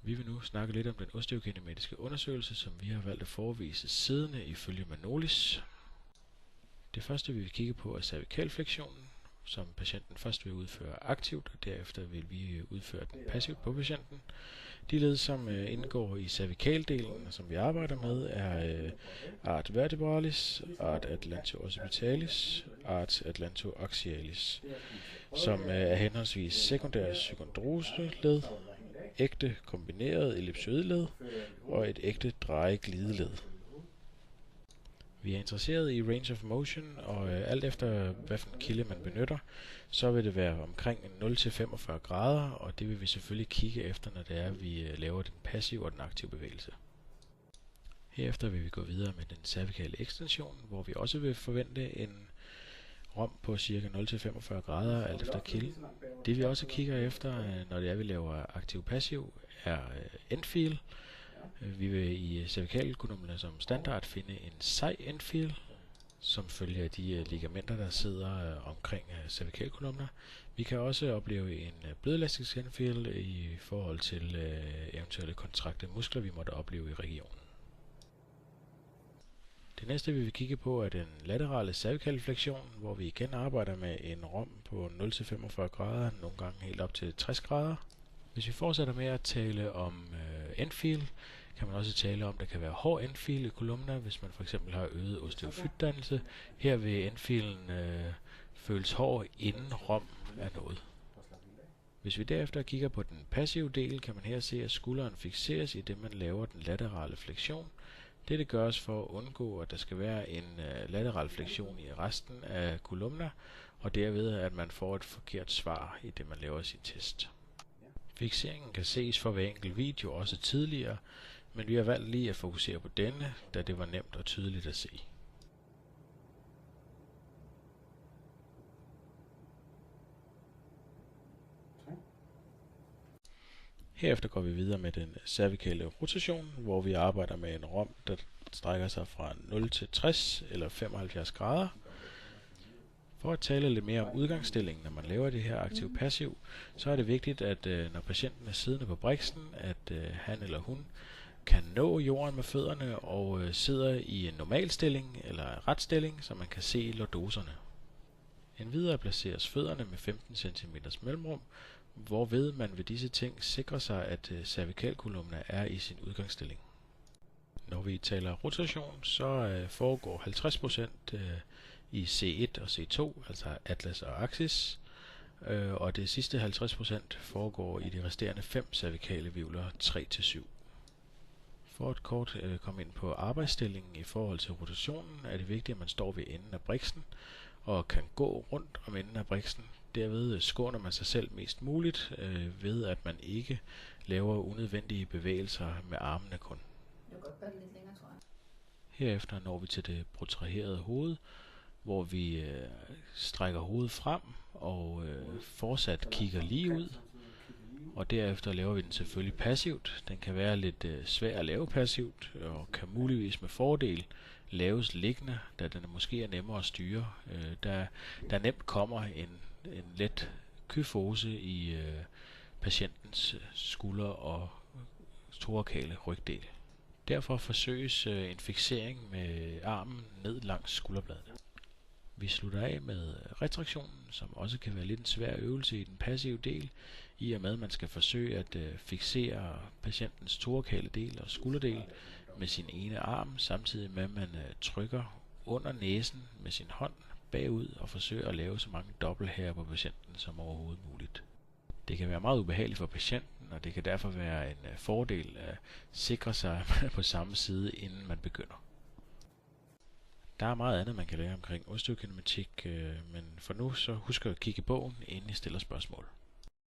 Vi vil nu snakke lidt om den osteokinematiske undersøgelse, som vi har valgt at forevise siddende ifølge Manolis. Det første vi vil kigge på er cervikalflektionen, som patienten først vil udføre aktivt, og derefter vil vi udføre den passivt på patienten. De led, som indgår i cervikaldelen, som vi arbejder med, er art vertebralis, art atlanto-occipitalis, art atlanto-axialis, som er henholdsvis sekundære psykondroseled, ægte kombineret ellipsoidled og et ægte drejeglideled. Vi er interesseret i range of motion, og alt efter hvilken kilde man benytter, så vil det være omkring 0-45 grader, og det vil vi selvfølgelig kigge efter, når det er, at vi laver den passive og den aktive bevægelse. Herefter vil vi gå videre med den cervikale ekstension, hvor vi også vil forvente en rom på ca. 0-45 grader, alt efter kilde. Det vi også kigger efter, når det er, at vi laver aktiv-passiv, er endfeel. Vi vil i cervikalkolumnerne som standard finde en sej endfeel, som følger af de ligamenter, der sidder omkring cervikalkolumner. Vi kan også opleve en blødelastisk endfeel i forhold til eventuelle kontrakte muskler, vi måtte opleve i regionen. Det næste vi vil kigge på er den laterale cervikalflektion, hvor vi igen arbejder med en rom på 0-45 grader, nogle gange helt op til 60 grader. Hvis vi fortsætter med at tale om endfeel, kan man også tale om, at der kan være hård endfeel i kolumner, hvis man for eksempel har øget osteofytdannelse. Her vil endfeelen føles hård, inden rom er nået. Hvis vi derefter kigger på den passive del, kan man her se, at skulderen fikseres i det, man laver den laterale flektion. Dette gøres for at undgå, at der skal være en lateral flektion i resten af kolumner, og derved at man får et forkert svar i det, man laver sin test. Fikseringen kan ses for hver enkelt video også tidligere, men vi har valgt lige at fokusere på denne, da det var nemt og tydeligt at se. Herefter går vi videre med den cervikale rotation, hvor vi arbejder med en rom, der strækker sig fra 0 til 60 eller 75 grader. For at tale lidt mere om udgangsstillingen, når man laver det her aktiv-passiv, så er det vigtigt, at når patienten er siddende på briksen, at han eller hun kan nå jorden med fødderne og sidder i en normal stilling eller ret stilling, så man kan se lordoserne. Endvidere placeres fødderne med 15 cm mellemrum, hvorved man ved disse ting sikrer sig, at cervikalkolumna er i sin udgangsstilling. Når vi taler rotation, så foregår 50% i C1 og C2, altså atlas og axis, og det sidste 50% foregår i de resterende 5 cervikale hvirvler 3-7. For at kort komme ind på arbejdsstillingen i forhold til rotationen, er det vigtigt, at man står ved enden af briksen og kan gå rundt om enden af briksen. Derved skåner man sig selv mest muligt ved, at man ikke laver unødvendige bevægelser med armene kun. Herefter når vi til det protraherede hoved, hvor vi strækker hovedet frem og fortsat kigger lige ud. Og derefter laver vi den selvfølgelig passivt. Den kan være lidt svær at lave passivt, og kan muligvis med fordel laves liggende, da den måske er nemmere at styre. Der nemt kommer en let kyfose i patientens skulder og thorakale rygdel. Derfor forsøges en fiksering med armen ned langs skulderbladene. Vi slutter af med retraktionen, som også kan være lidt en svær øvelse i den passive del, i og med at man skal forsøge at fiksere patientens thorakale del og skulderdel med sin ene arm, samtidig med at man trykker under næsen med sin hånd bagud og forsøger at lave så mange dobbelthærer på patienten som overhovedet muligt. Det kan være meget ubehageligt for patienten, og det kan derfor være en fordel at sikre sig på samme side, inden man begynder. Der er meget andet, man kan lære omkring osteokinematik, men for nu så husk at kigge i bogen, inden I stiller spørgsmål.